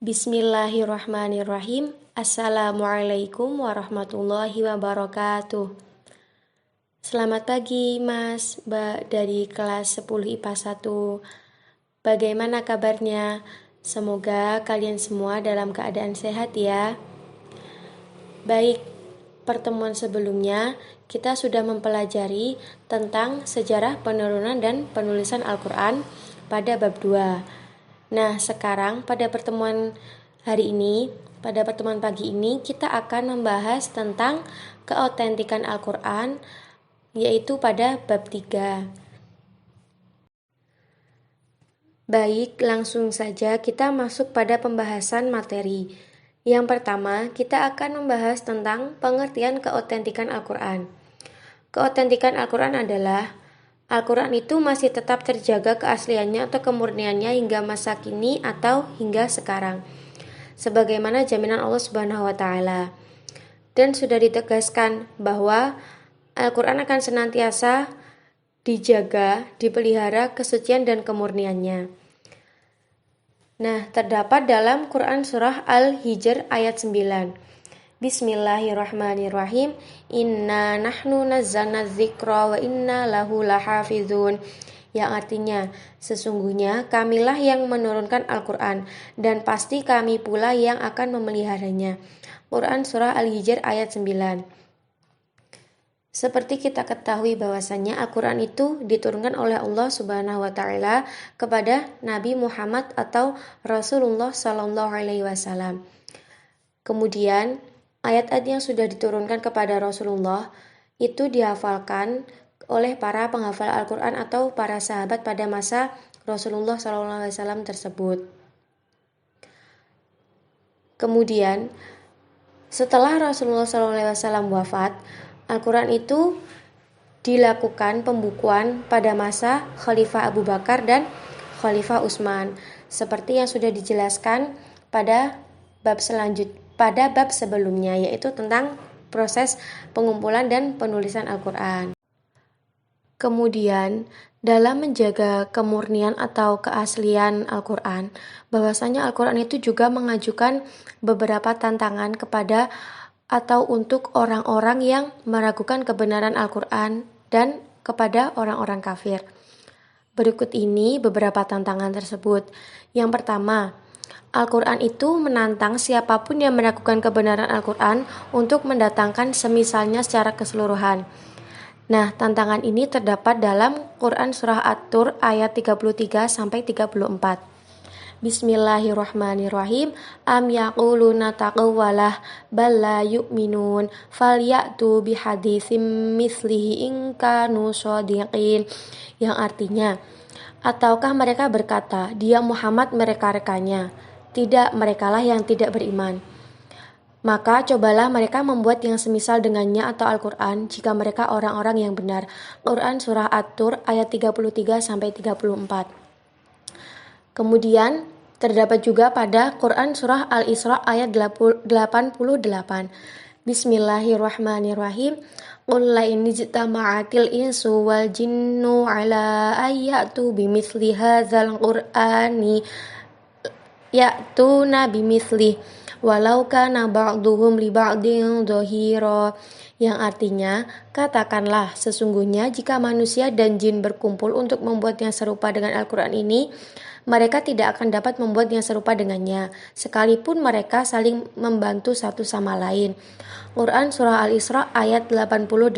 Bismillahirrahmanirrahim. Assalamualaikum warahmatullahi wabarakatuh. Selamat pagi Mas, Mbak dari kelas 10 IPA 1. Bagaimana kabarnya? Semoga kalian semua dalam keadaan sehat ya. Baik, pertemuan sebelumnya kita sudah mempelajari tentang sejarah penurunan dan penulisan Al-Quran pada bab 2. Nah, sekarang pada pertemuan pagi ini kita akan membahas tentang keautentikan Al-Quran, yaitu pada bab 3. Baik, langsung saja kita masuk pada pembahasan materi. Yang pertama, kita akan membahas tentang pengertian keautentikan Al-Quran. Keautentikan Al-Quran adalah Al-Quran itu masih tetap terjaga keasliannya atau kemurniannya hingga masa kini atau hingga sekarang, sebagaimana jaminan Allah Subhanahu wa Ta'ala. Dan sudah ditegaskan bahwa Al-Quran akan senantiasa dijaga, dipelihara kesucian dan kemurniannya. Nah, terdapat dalam Quran surah Al-Hijr ayat 9. Bismillahirrahmanirrahim. Inna nahnu nazzalna dzikra wa inna lahu lahafizun. Yang artinya, sesungguhnya kamilah yang menurunkan Al-Quran dan pasti kami pula yang akan memeliharanya. Quran surah Al-Hijr ayat 9. Seperti kita ketahui bahwasannya Al-Quran itu diturunkan oleh Allah Subhanahu wa Ta'ala kepada Nabi Muhammad atau Rasulullah Sallallahu Alaihi Wasallam. Kemudian ayat-ayat yang sudah diturunkan kepada Rasulullah itu dihafalkan oleh para penghafal Al-Quran atau para sahabat pada masa Rasulullah SAW tersebut. Kemudian setelah Rasulullah SAW wafat, Al-Quran itu dilakukan pembukuan pada masa Khalifah Abu Bakar dan Khalifah Utsman, seperti yang sudah dijelaskan pada bab sebelumnya, yaitu tentang proses pengumpulan dan penulisan Al-Quran. Kemudian, dalam menjaga kemurnian atau keaslian Al-Quran, bahwasanya Al-Quran itu juga mengajukan beberapa tantangan kepada atau untuk orang-orang yang meragukan kebenaran Al-Quran dan kepada orang-orang kafir. Berikut ini beberapa tantangan tersebut. Yang pertama, Al-Quran itu menantang siapapun yang meragukan kebenaran Al-Quran untuk mendatangkan semisalnya secara keseluruhan. Nah, tantangan ini terdapat dalam Quran surah At-Tur ayat 33-34. Bismillahirrahmanirrahim. Am yaquluna taqawwalah bal la yu'minun falyatu bihaditsim mislihi in kanu shadiqin. Yang artinya, ataukah mereka berkata, dia Muhammad mereka-rekanya, tidak, merekalah yang tidak beriman. Maka cobalah mereka membuat yang semisal dengannya atau Al-Quran jika mereka orang-orang yang benar. Quran surah At-Tur ayat 33-34. Kemudian terdapat juga pada Quran surah Al-Isra ayat 88. Bismillahirrahmanirrahim. Qul la in ijtama'atil insu wal jinnu ala ayyatu bimithli hadzal qur'ani ya'tuna bimithli walau kana ba'duhum li ba'din dhahira. Yang artinya, katakanlah sesungguhnya jika manusia dan jin berkumpul untuk membuat yang serupa dengan Al-Quran ini, mereka tidak akan dapat membuat yang serupa dengannya, sekalipun mereka saling membantu satu sama lain. Quran surah Al-Isra ayat 88.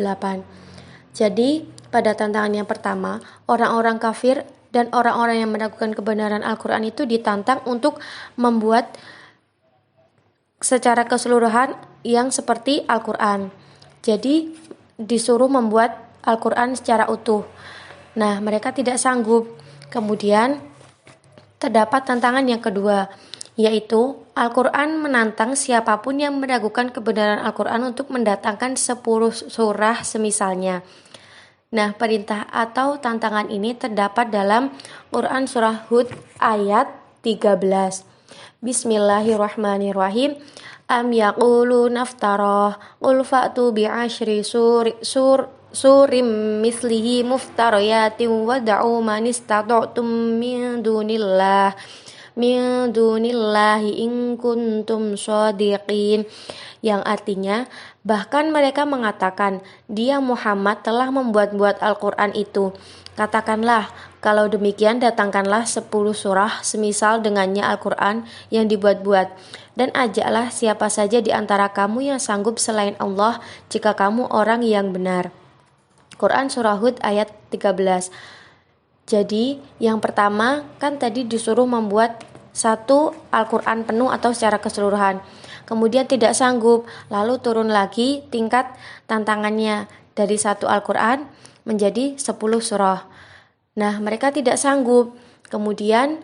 Jadi, pada tantangan yang pertama, orang-orang kafir dan orang-orang yang meragukan kebenaran Al-Quran itu ditantang untuk membuat secara keseluruhan yang seperti Al-Quran. Jadi disuruh membuat Al-Quran secara utuh. Nah, mereka tidak sanggup. Kemudian terdapat tantangan yang kedua, yaitu Al-Quran menantang siapapun yang meragukan kebenaran Al-Quran untuk mendatangkan 10 surah semisalnya. Nah, perintah atau tantangan ini terdapat dalam Quran surah Hud ayat 13. Bismillahirrahmanirrahim. Am yaqulu naftarah qul fa'tu bi'ashri surim mislihi muftarayatin wad'u man istata'tum min dunillah min dunillahi in kuntum shadiqin, yang artinya bahkan mereka mengatakan dia Muhammad telah membuat-buat Al-Quran itu. Katakanlah, kalau demikian datangkanlah 10 surah semisal dengannya Al-Quran yang dibuat-buat, dan ajaklah siapa saja di antara kamu yang sanggup selain Allah jika kamu orang yang benar. Quran Surah Hud ayat 13. Jadi yang pertama kan tadi disuruh membuat satu Al-Quran penuh atau secara keseluruhan. Kemudian tidak sanggup, lalu turun lagi tingkat tantangannya dari satu Al-Quran menjadi 10 surah. Nah, mereka tidak sanggup. Kemudian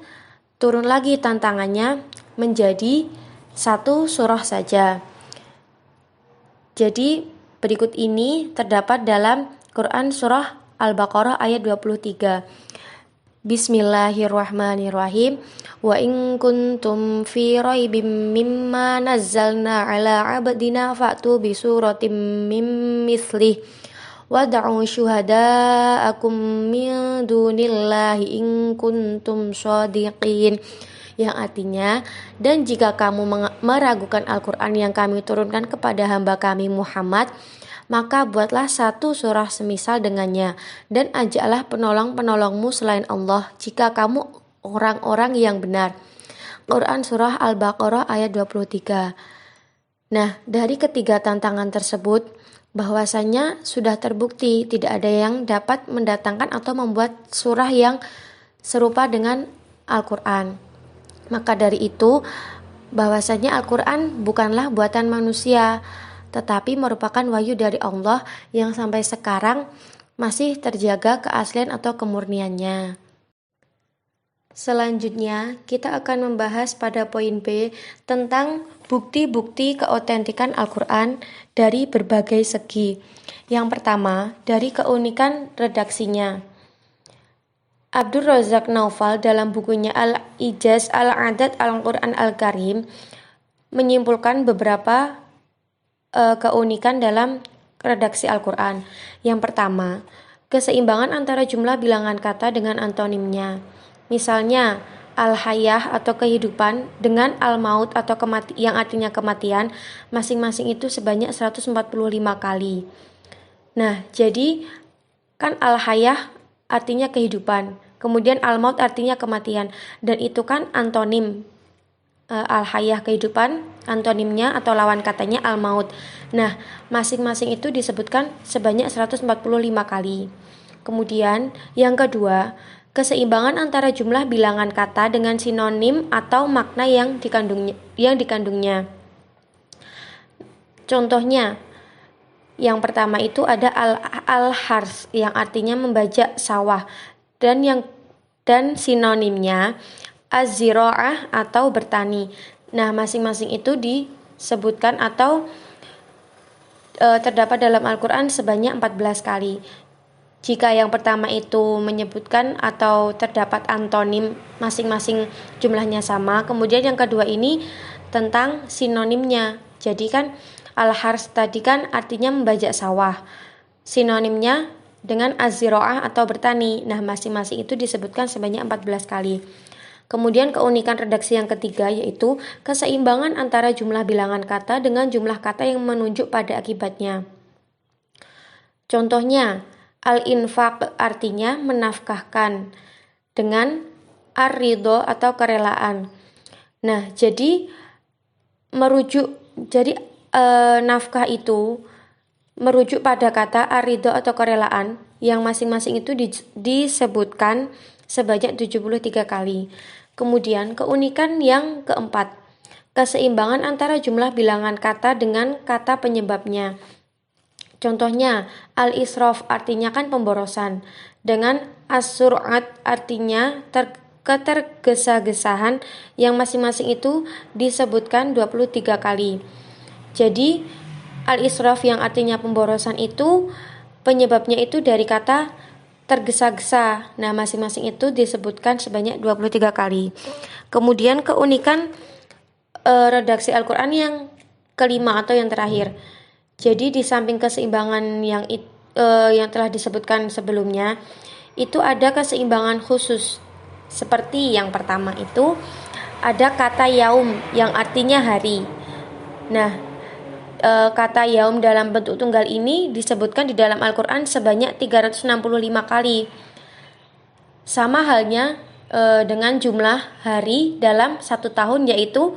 turun lagi tantangannya menjadi satu surah saja. Jadi berikut ini terdapat dalam Quran Surah Al-Baqarah ayat 23. Bismillahirrahmanirrahim. Wa in kuntum fi raibim mimma nazzalna ala abdina fa'tu bi suratim mim mithlih wad'u syuhada'akum min dunillahi in kuntum shadiqin, yang artinya, dan jika kamu meragukan Al-Quran yang kami turunkan kepada hamba kami Muhammad, maka buatlah satu surah semisal dengannya, dan ajaklah penolong-penolongmu selain Allah jika kamu orang-orang yang benar. Quran Surah Al-Baqarah ayat 23. Nah, dari ketiga tantangan tersebut, bahwasanya sudah terbukti tidak ada yang dapat mendatangkan atau membuat surah yang serupa dengan Al-Quran. Maka dari itu, bahwasanya Al-Quran bukanlah buatan manusia, tetapi merupakan wahyu dari Allah yang sampai sekarang masih terjaga keaslian atau kemurniannya. Selanjutnya, kita akan membahas pada poin B tentang bukti-bukti keautentikan Al-Quran dari berbagai segi. Yang pertama, dari keunikan redaksinya. Abdul Razak Naufal dalam bukunya Al-Ijaz Al-Adad Al-Quran Al-Karim menyimpulkan beberapa keunikan dalam redaksi Al-Quran. Yang pertama, keseimbangan antara jumlah bilangan kata dengan antonimnya. Misalnya, al-hayah atau kehidupan dengan al-maut atau yang artinya kematian, masing-masing itu sebanyak 145 kali. Nah, jadi kan al-hayah artinya kehidupan, kemudian al-maut artinya kematian, dan itu kan antonim. Al-hayah kehidupan, antonimnya atau lawan katanya al-maut. Nah, masing-masing itu disebutkan sebanyak 145 kali. Kemudian, yang kedua, keseimbangan antara jumlah bilangan kata dengan sinonim atau makna yang dikandungnya. Contohnya, yang pertama itu ada al-hars yang artinya membajak sawah, dan sinonimnya az-zira'ah atau bertani. Nah, masing-masing itu disebutkan atau terdapat dalam Al-Quran sebanyak 14 kali. Jika yang pertama itu menyebutkan atau terdapat antonim, masing-masing jumlahnya sama. Kemudian yang kedua ini tentang sinonimnya. Jadi kan al-hars tadi kan artinya membajak sawah. Sinonimnya dengan az-zira'ah atau bertani. Nah, masing-masing itu disebutkan sebanyak 14 kali. Kemudian keunikan redaksi yang ketiga yaitu keseimbangan antara jumlah bilangan kata dengan jumlah kata yang menunjuk pada akibatnya. Contohnya, al-infaq artinya menafkahkan dengan ar-ridho atau kerelaan. Nah, jadi nafkah itu merujuk pada kata ar-ridho atau kerelaan yang masing-masing itu disebutkan sebanyak 73 kali. Kemudian keunikan yang keempat, keseimbangan antara jumlah bilangan kata dengan kata penyebabnya. Contohnya, al-israf artinya kan pemborosan, dengan as-sur'at artinya ketergesa-gesahan yang masing-masing itu disebutkan 23 kali. Jadi, al-israf yang artinya pemborosan itu penyebabnya itu dari kata tergesa-gesa. Nah, masing-masing itu disebutkan sebanyak 23 kali. Kemudian keunikan redaksi Al-Quran yang kelima atau yang terakhir. Jadi di samping keseimbangan yang telah disebutkan sebelumnya, itu ada keseimbangan khusus. Seperti yang pertama itu ada kata yaum yang artinya hari. Nah, kata yaum dalam bentuk tunggal ini disebutkan di dalam Al-Quran sebanyak 365 kali. Sama halnya dengan jumlah hari dalam satu tahun, yaitu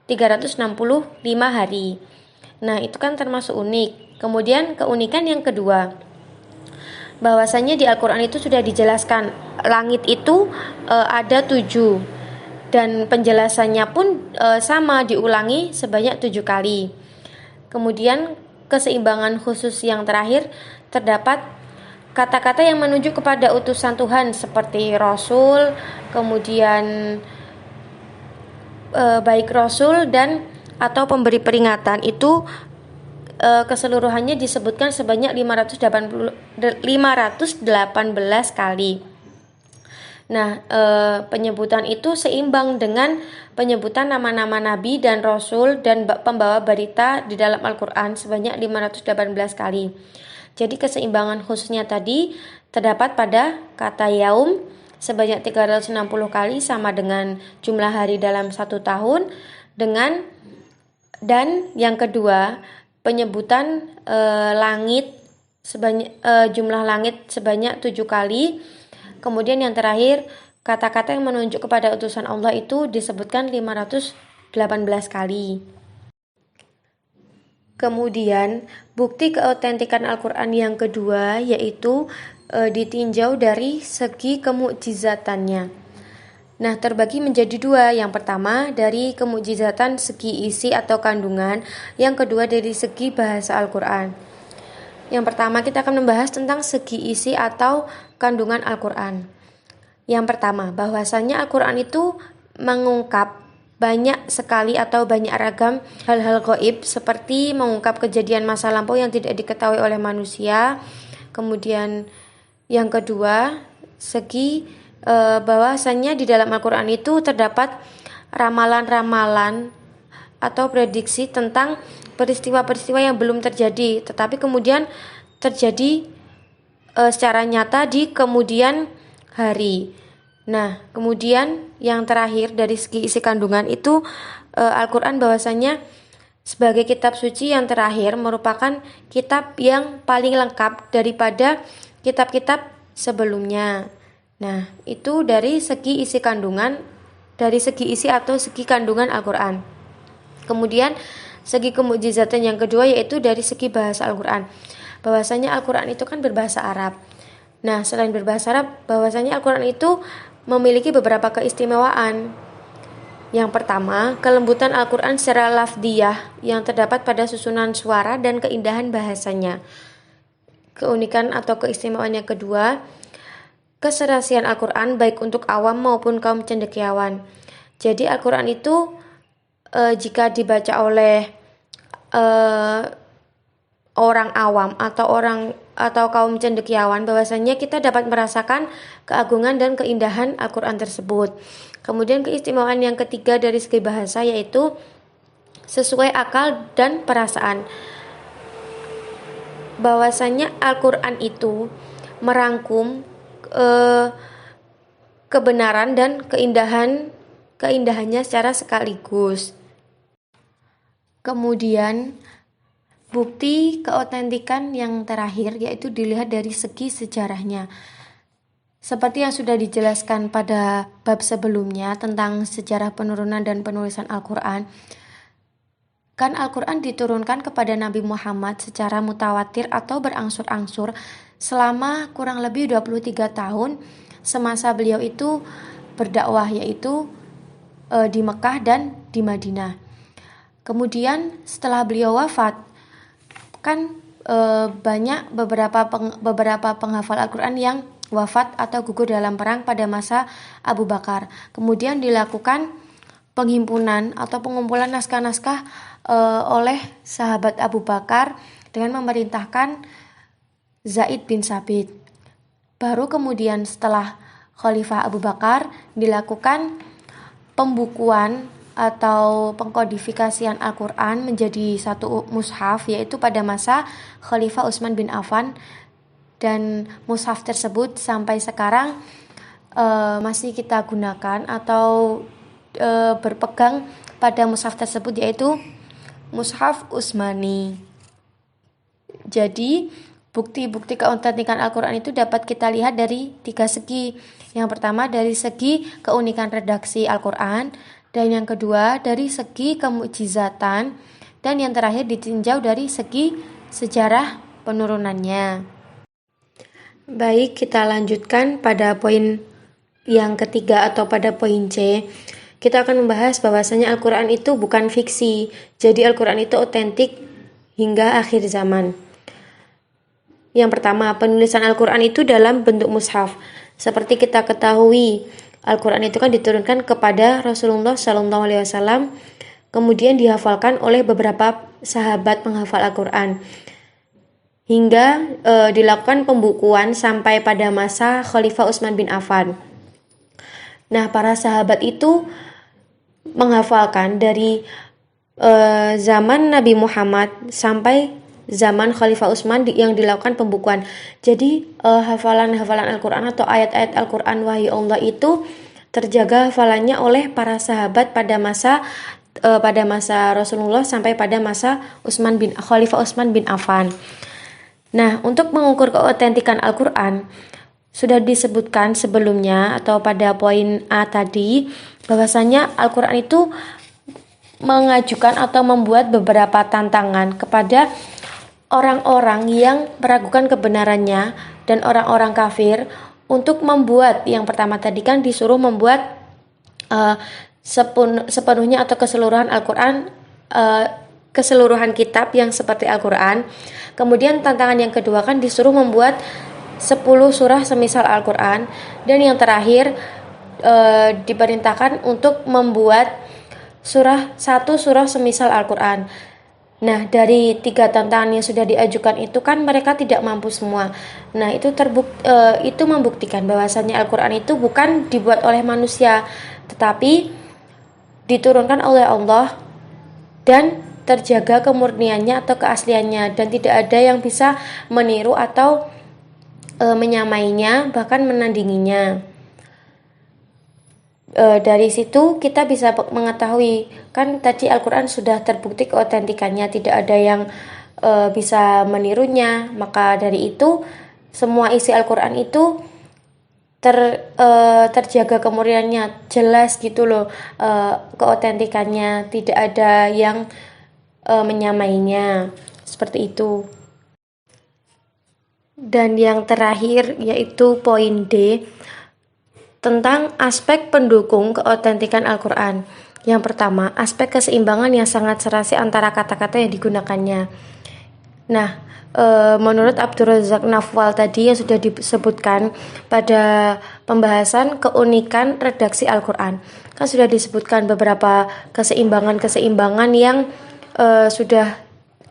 365 hari. Nah, itu kan termasuk unik. Kemudian keunikan yang kedua, bahwasanya di Al-Quran itu sudah dijelaskan langit itu ada 7, dan penjelasannya pun sama, diulangi sebanyak 7 kali. Kemudian keseimbangan khusus yang terakhir, terdapat kata-kata yang menunjuk kepada utusan Tuhan seperti Rasul, kemudian baik Rasul dan atau pemberi peringatan itu keseluruhannya disebutkan sebanyak 518 kali. Nah, penyebutan itu seimbang dengan penyebutan nama-nama nabi dan rasul dan pembawa berita di dalam Al-Quran sebanyak 518 kali. Jadi keseimbangan khususnya tadi terdapat pada kata yaum sebanyak 360 kali, sama dengan jumlah hari dalam satu tahun, dan yang kedua penyebutan langit sebanyak jumlah langit sebanyak 7 kali. Kemudian yang terakhir, kata-kata yang menunjuk kepada utusan Allah itu disebutkan 518 kali. Kemudian bukti keautentikan Al-Quran yang kedua yaitu ditinjau dari segi kemukjizatannya. Nah, terbagi menjadi dua. Yang pertama dari kemukjizatan segi isi atau kandungan, yang kedua dari segi bahasa Al-Quran. Yang pertama kita akan membahas tentang segi isi atau kandungan Al-Quran. Yang pertama, bahwasannya Al-Quran itu mengungkap banyak sekali atau banyak ragam hal-hal gaib, seperti mengungkap kejadian masa lampau yang tidak diketahui oleh manusia. Kemudian yang kedua, segi bahwasannya di dalam Al-Quran itu terdapat ramalan-ramalan atau prediksi tentang peristiwa-peristiwa yang belum terjadi, tetapi kemudian terjadi secara nyata di kemudian hari. Nah, kemudian yang terakhir dari segi isi kandungan itu Al-Quran bahwasanya sebagai kitab suci yang terakhir merupakan kitab yang paling lengkap daripada kitab-kitab sebelumnya. Nah, itu dari segi isi kandungan, dari segi isi atau segi kandungan Al-Quran. Kemudian segi kemukjizatan yang kedua yaitu dari segi bahasa Al-Quran. Bahwasanya Al-Quran itu kan berbahasa Arab. Nah, selain berbahasa Arab, bahwasanya Al-Quran itu memiliki beberapa keistimewaan. Yang pertama, kelembutan Al-Quran secara lafdiyah yang terdapat pada susunan suara dan keindahan bahasanya. Keunikan atau keistimewaan yang kedua, keserasian Al-Quran baik untuk awam maupun kaum cendekiawan. Jadi Al-Quran itu jika dibaca oleh orang awam atau kaum cendekiawan, bahwasanya kita dapat merasakan keagungan dan keindahan Al-Quran tersebut. Kemudian keistimewaan yang ketiga dari segi bahasa yaitu sesuai akal dan perasaan. Bahwasanya Al-Quran itu merangkum kebenaran dan keindahannya secara sekaligus. Kemudian bukti keautentikan yang terakhir yaitu dilihat dari segi sejarahnya. Seperti yang sudah dijelaskan pada bab sebelumnya tentang sejarah penurunan dan penulisan Al-Quran, kan Al-Quran diturunkan kepada Nabi Muhammad secara mutawatir atau berangsur-angsur selama kurang lebih 23 tahun semasa beliau itu berdakwah, yaitu di Mekah dan di Madinah. Kemudian setelah beliau wafat, kan banyak beberapa penghafal Al-Quran yang wafat atau gugur dalam perang pada masa Abu Bakar. Kemudian dilakukan penghimpunan atau pengumpulan naskah-naskah oleh sahabat Abu Bakar dengan memerintahkan Zaid bin Sabit. Baru kemudian setelah Khalifah Abu Bakar dilakukan pembukuan atau pengkodifikasian Al-Quran menjadi satu mushaf, yaitu pada masa Khalifah Utsman bin Affan, dan mushaf tersebut sampai sekarang masih kita gunakan atau berpegang pada mushaf tersebut, yaitu mushaf Utsmani. Jadi bukti-bukti keautentikan Al-Quran itu dapat kita lihat dari 3 segi. Yang pertama dari segi keunikan redaksi Al-Quran, dan yang kedua dari segi kemukjizatan, dan yang terakhir ditinjau dari segi sejarah penurunannya. Baik, kita lanjutkan pada poin yang ketiga atau pada poin C. Kita akan membahas bahwasanya Al-Quran itu bukan fiksi. Jadi Al-Quran itu otentik hingga akhir zaman. Yang pertama, penulisan Al-Quran itu dalam bentuk mushaf. Seperti kita ketahui, Al-Quran itu kan diturunkan kepada Rasulullah SAW, kemudian dihafalkan oleh beberapa sahabat penghafal Al-Quran, hingga dilakukan pembukuan sampai pada masa Khalifah Utsman bin Affan. Nah, para sahabat itu menghafalkan dari zaman Nabi Muhammad sampai zaman Khalifah Utsman yang dilakukan pembukuan. Jadi hafalan-hafalan Al-Quran atau ayat-ayat Al-Quran wahyu Allah itu terjaga hafalannya oleh para sahabat pada masa Rasulullah sampai pada masa Khalifah Utsman bin Affan. Nah, untuk mengukur keautentikan Al-Quran sudah disebutkan sebelumnya atau pada poin A tadi, bahwasanya Al-Quran itu mengajukan atau membuat beberapa tantangan kepada orang-orang yang meragukan kebenarannya dan orang-orang kafir untuk membuat, yang pertama tadi kan disuruh membuat sepenuhnya atau keseluruhan Al-Quran, keseluruhan kitab yang seperti Al-Quran. Kemudian tantangan yang kedua kan disuruh membuat 10 surah semisal Al-Quran, dan yang terakhir diperintahkan untuk membuat satu surah semisal Al-Quran. Nah, dari 3 tantangan yang sudah diajukan itu kan mereka tidak mampu semua. Nah, itu membuktikan bahwasanya Al-Quran itu bukan dibuat oleh manusia, tetapi diturunkan oleh Allah dan terjaga kemurniannya atau keasliannya, dan tidak ada yang bisa meniru atau menyamainya, bahkan menandinginya. Dari situ kita bisa mengetahui, kan tadi Al-Quran sudah terbukti keautentikannya, tidak ada yang bisa menirunya. Maka dari itu semua isi Al-Quran itu terjaga kemurniannya, jelas gitu loh, keautentikannya, tidak ada yang menyamainya, seperti itu. Dan yang terakhir yaitu poin D, tentang aspek pendukung keautentikan Al-Quran. Yang pertama, aspek keseimbangan yang sangat serasi antara kata-kata yang digunakannya. Nah, menurut Abdul Razak Nafwal tadi yang sudah disebutkan pada pembahasan keunikan redaksi Al-Quran, kan sudah disebutkan beberapa keseimbangan yang sudah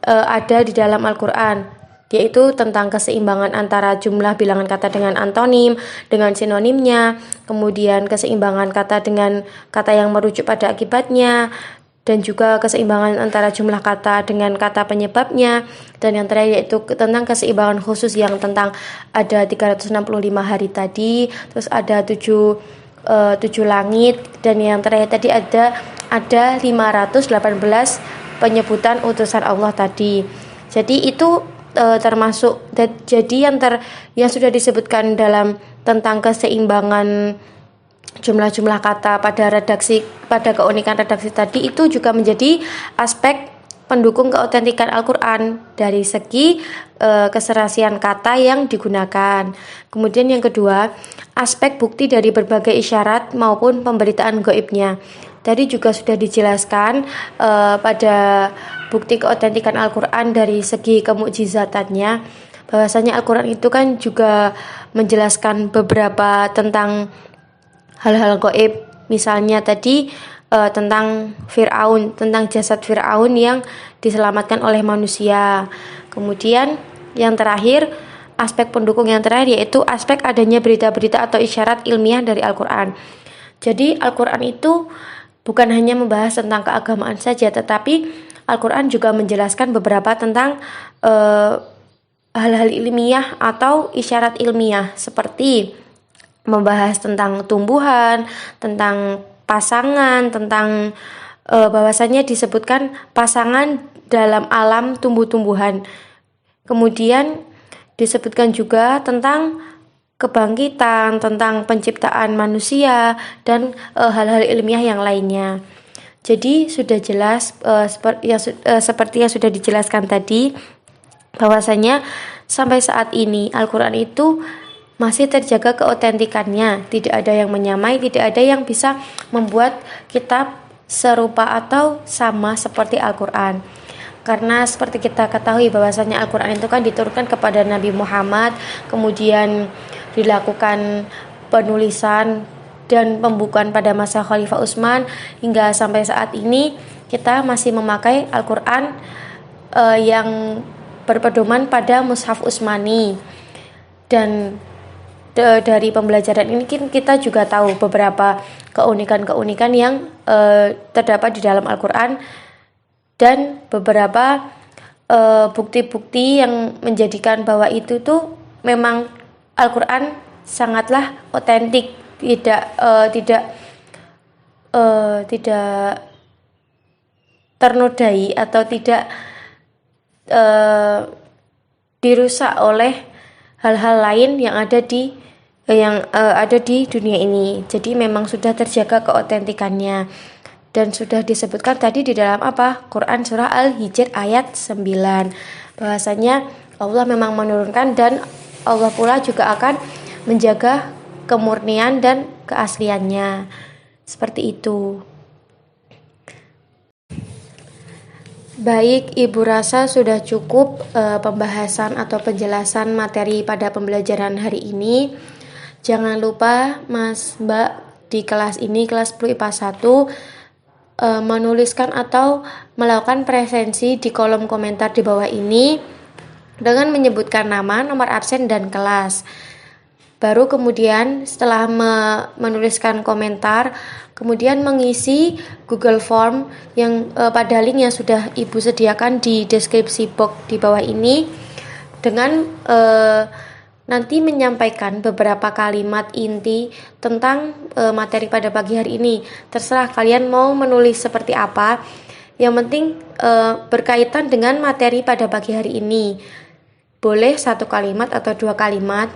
ada di dalam Al-Quran, yaitu tentang keseimbangan antara jumlah bilangan kata dengan antonim, dengan sinonimnya, kemudian keseimbangan kata dengan kata yang merujuk pada akibatnya, dan juga keseimbangan antara jumlah kata dengan kata penyebabnya, dan yang terakhir yaitu tentang keseimbangan khusus yang tentang ada 365 hari tadi, terus ada 7 langit, dan yang terakhir tadi ada 518 penyebutan utusan Allah tadi. Jadi itu termasuk, jadi yang sudah disebutkan dalam tentang keseimbangan jumlah-jumlah kata pada keunikan redaksi tadi, itu juga menjadi aspek pendukung keautentikan Al-Quran dari segi keserasian kata yang digunakan. Kemudian yang kedua, aspek bukti dari berbagai isyarat maupun pemberitaan gaibnya. Tadi juga sudah dijelaskan pada bukti keautentikan Al-Quran dari segi kemukjizatannya, bahwasanya Al-Quran itu kan juga menjelaskan beberapa tentang hal-hal gaib. Misalnya tadi tentang Fir'aun, tentang jasad Fir'aun yang diselamatkan oleh manusia. Kemudian yang terakhir, aspek pendukung yang terakhir yaitu aspek adanya berita-berita atau isyarat ilmiah dari Al-Quran. Jadi Al-Quran itu bukan hanya membahas tentang keagamaan saja, tetapi Al-Quran juga menjelaskan beberapa tentang hal-hal ilmiah atau isyarat ilmiah, seperti membahas tentang tumbuhan, tentang pasangan, tentang bahwasanya disebutkan pasangan dalam alam tumbuh-tumbuhan. Kemudian disebutkan juga tentang kebangkitan, tentang penciptaan manusia, dan hal-hal ilmiah yang lainnya. Jadi sudah jelas seperti yang sudah dijelaskan tadi, bahwasanya sampai saat ini Al-Quran itu masih terjaga keotentikannya, tidak ada yang menyamai, tidak ada yang bisa membuat kitab serupa atau sama seperti Al-Quran. Karena seperti kita ketahui bahwasanya Al-Quran itu kan diturunkan kepada Nabi Muhammad, kemudian dilakukan penulisan dan pembukuan pada masa Khalifah Utsman, hingga sampai saat ini kita masih memakai Al-Quran yang berpedoman pada Mushaf Utsmani. Dan dari pembelajaran ini kita juga tahu beberapa keunikan-keunikan yang terdapat di dalam Al-Quran, dan beberapa bukti-bukti yang menjadikan bahwa itu tuh memang Al-Quran sangatlah otentik, tidak ternodai atau tidak dirusak oleh hal-hal lain yang ada di dunia ini. Jadi memang sudah terjaga keotentikannya. Dan sudah disebutkan tadi di dalam Quran surah Al-Hijr ayat 9, bahwasanya Allah memang menurunkan dan Allah pula juga akan menjaga kemurnian dan keasliannya. Seperti itu. Baik, Ibu rasa sudah cukup pembahasan atau penjelasan materi pada pembelajaran hari ini. Jangan lupa Mas Mbak di kelas ini, kelas 10 IPA 1, menuliskan atau melakukan presensi di kolom komentar di bawah ini dengan menyebutkan nama, nomor absen, dan kelas. Baru kemudian setelah menuliskan komentar, kemudian mengisi Google Form yang pada link yang sudah Ibu sediakan di deskripsi box di bawah ini, dengan nanti menyampaikan beberapa kalimat inti tentang materi pada pagi hari ini. Terserah kalian mau menulis seperti apa, yang penting berkaitan dengan materi pada pagi hari ini. Boleh 1 kalimat atau 2 kalimat,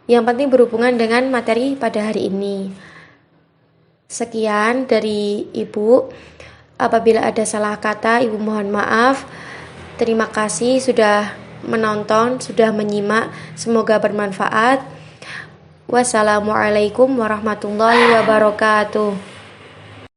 yang penting berhubungan dengan materi pada hari ini. Sekian dari Ibu. Apabila ada salah kata, Ibu mohon maaf. Terima kasih sudah menonton, sudah menyimak. Semoga bermanfaat. Wassalamualaikum warahmatullahi wabarakatuh.